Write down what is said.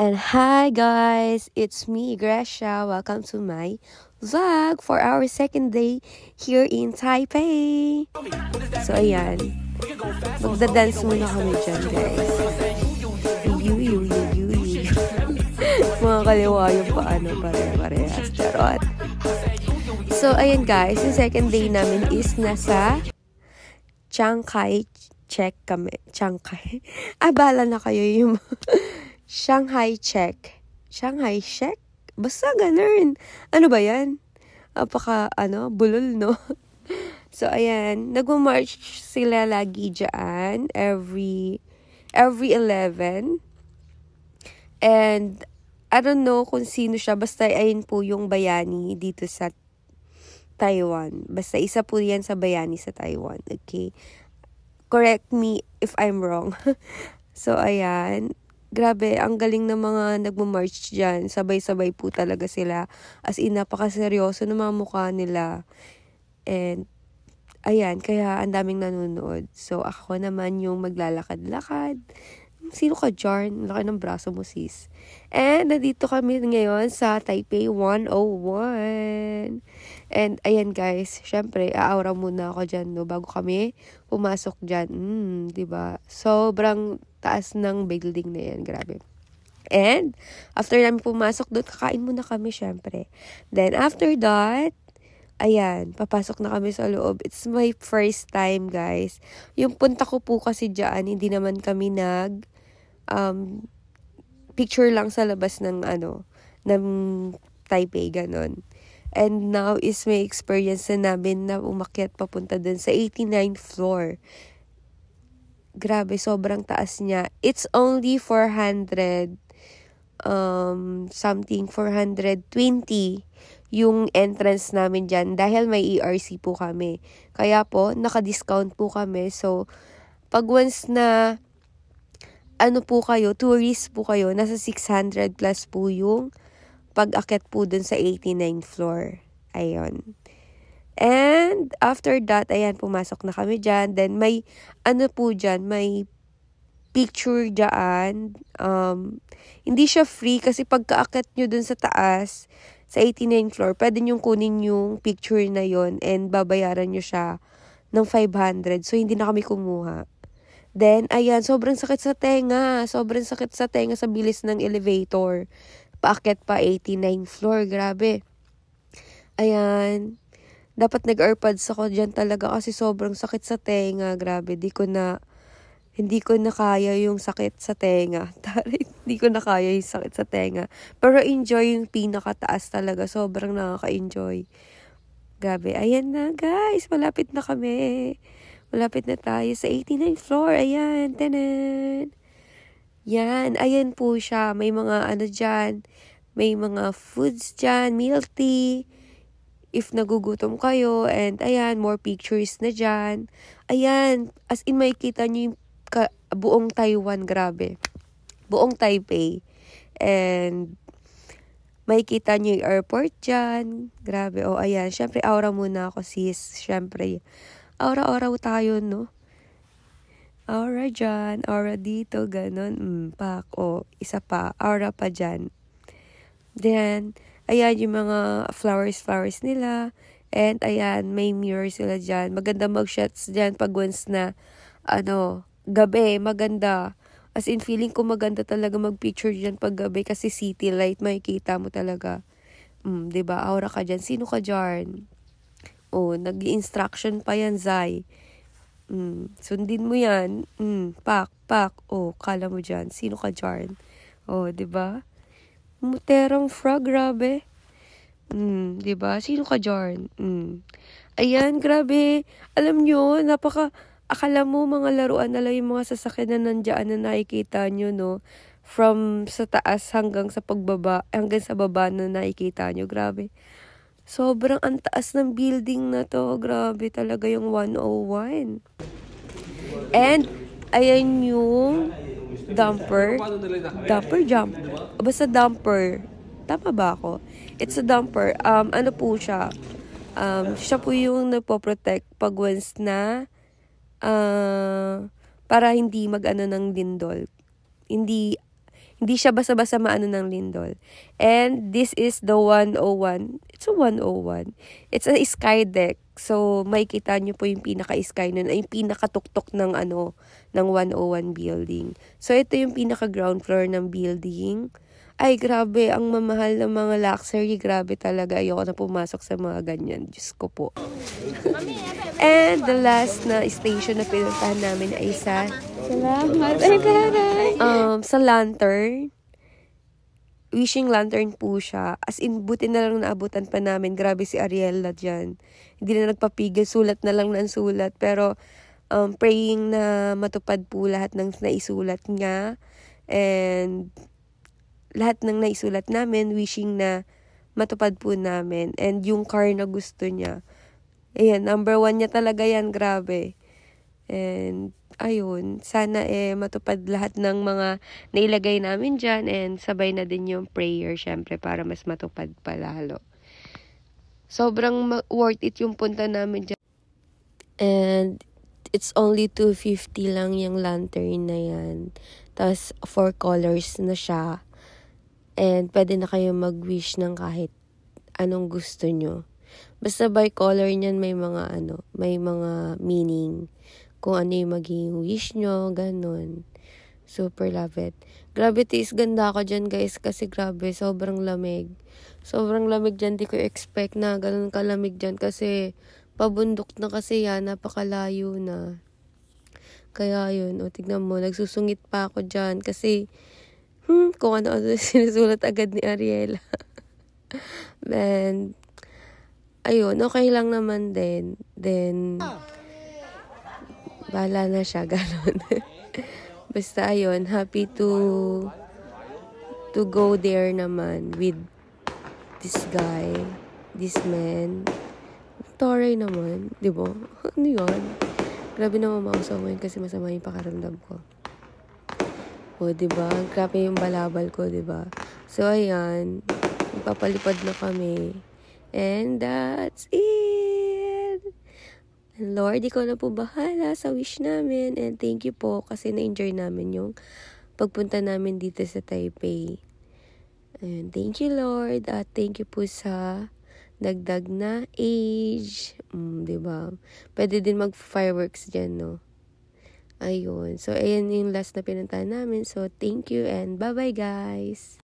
And hi guys, it's me, Gracia. Welcome to my vlog for our second day here in Taipei. So ayan, magda-dance muna kami dyan guys. You. Mga kaliwa yung paano, pare-parehas. Charot. So ayan guys, yung second day namin is nasa Chiang Kai-shek kami. Chiang Kai. Bala na kayo yung Shanghai Shek. Shanghai Shek? Basta ganun. Ano ba yan? Bulol, no? So, ayan. Nag-march sila lagi dyan. Every 11. And, I don't know kung sino siya. Basta, ayun po yung bayani dito sa Taiwan. Basta, isa po yan sa bayani sa Taiwan. Okay? Correct me if I'm wrong. So, ayan. Grabe, ang galing ng mga nagmamarch dyan. Sabay-sabay po talaga sila. As in, napakaseryoso ng mga mukha nila. And, ayan, kaya ang daming nanonood. So, ako naman yung maglalakad-lakad. Sino ka, Jarn? Laki ng braso mo, sis. And, nandito kami ngayon sa Taipei 101. And, ayan guys, syempre, aawra muna ako dyan, no, bago kami pumasok dyan. Diba? Sobrang taas ng building na yan, grabe. And, after namin pumasok doon, kakain muna kami, syempre. Then, after that, ayan, papasok na kami sa loob. It's my first time, guys. Yung punta ko po kasi dyan, hindi naman kami picture lang sa labas ng Taipei, ganon. And now is my experience na namin na umakyat papunta dun sa 89th floor. Grabe, sobrang taas niya. It's only 420 yung entrance namin dyan dahil may ERC po kami. Kaya po, naka-discount po kami. So, pag once na tourist po kayo, nasa 600 plus po yung pag-akit po dun sa 89th floor. Ayun. And, after that, ayan, pumasok na kami dyan. Then, may, may picture dyan. Hindi siya free kasi pagka-akit nyo dun sa taas, sa 89th floor, pwede nyo kunin yung picture na yon and babayaran nyo siya ng 500. So, hindi na kami kumuha. Then, ayan, sobrang sakit sa tenga. Sobrang sakit sa tenga sa bilis ng elevator. Paakyat pa 89th floor. Grabe. Ayan. Dapat nag-airpods ako dyan talaga kasi sobrang sakit sa tenga. Grabe. Hindi ko na kaya yung sakit sa tenga. Hindi ko na kaya yung sakit sa tenga. Pero enjoy yung pinakataas talaga. Sobrang nakaka-enjoy. Grabe. Ayan na, guys. Malapit na kami. Malapit na tayo sa 89th floor. Ayan. Tanan. Yan. Ayan po siya. May mga dyan. May mga foods dyan. Milk tea. If nagugutom kayo. And ayan. More pictures na dyan. Ayan. As in, makikita nyo yung buong Taiwan. Grabe. Buong Taipei. And makikita nyo yung airport dyan. Grabe. O ayan. Syempre, aura muna ako, sis. Syempre, aura-aura tayo, no? Aura dyan, aura dito, ganon. Pak, isa pa, aura pa dyan. Then, ayan yung mga flowers nila. And, ayan, may mirror sila dyan. Maganda mag-shots dyan pag once na, gabi, maganda. As in, feeling ko maganda talaga mag-picture dyan pag gabi kasi city light, makikita mo talaga. Diba? Aura ka dyan. Sino ka dyan? Nag-instruction pa yan, Zai. Sundin mo yan. Pak. Kala mo dyan. Sino ka dyan? Diba? Muterong frog, grabe. Diba? Sino ka dyan? Ayan, grabe. Alam nyo, akala mo mga laruan na lang yung mga sasakyan na nandiyan na nakikita nyo, no? From sa taas hanggang sa baba na nakikita nyo. Grabe. Sobrang ang taas ng building na to. Grabe talaga yung 101. And, ayan yung dumper. Basta dumper. Tama ba ako? It's a dumper. Ano po siya? Siya po yung nagpo-protect pag once na para hindi mag-ano ng lindol. Hindi Hindi siya basa-basa maano ng lindol. And this is the 101. It's a 101. It's a sky deck. So, makikita nyo po yung pinaka-sky nun, ay yung pinaka-tuktok ng ng 101 building. So, ito yung pinaka-ground floor ng building. Ay, grabe, ang mamahal ng mga luxury. Grabe talaga. Ayoko na pumasok sa mga ganyan. Diyos ko po. And the last na station na pinuntahan namin ay sa... Salamat. Ay, taray. Sa lantern. Wishing lantern po siya. As in, buti na lang naabutan pa namin. Grabe si Ariela dyan. Hindi na nagpapigil. Sulat na lang ng sulat. Pero, praying na matupad po lahat ng naisulat niya. And, lahat ng naisulat namin, wishing na matupad po namin. And, yung car na gusto niya. Ayan, number 1 niya talaga yan. Grabe. And, ayun, sana matupad lahat ng mga nailagay namin dyan and sabay na din yung prayer syempre para mas matupad pa lalo. Sobrang worth it yung punta namin dyan. And it's only 250 lang yung lantern na yan. Tapos 4 colors na siya. And pwede na kayo mag-wish ng kahit anong gusto nyo. Basta by color niyan may mga may mga meaning. Kung ano yung maging wish nyo, ganun. Super love it. Grabe, tis, ganda ako dyan, guys, kasi grabe, sobrang lamig. Sobrang lamig dyan, di ko expect na ganun kalamig dyan, kasi pabundok na kasi yan, napakalayo na. Kaya yun, tignan mo, nagsusungit pa ako dyan, kasi, kung ano-ano sinusulat agad ni Ariela. And, ayun, okay lang naman din. Then, bahala na siya, gano'n. Basta, ayun, happy to go there naman with this guy, this man. Taray naman, di ba? Ano yun? Grabe naman mausaw ngayon kasi masama yung pakaramdam ko. O, di ba? Grabe yung balabal ko, di ba? So, ayan, papalipad na kami. And that's it! Lord, ikaw na po bahala sa wish namin. And thank you po kasi na-enjoy namin yung pagpunta namin dito sa Taipei. And thank you, Lord. At thank you po sa dagdag na age. Diba? Pwede din mag-fireworks dyan, no? Ayun. So, ayan yung last na pinuntahan namin. So, thank you and bye-bye, guys!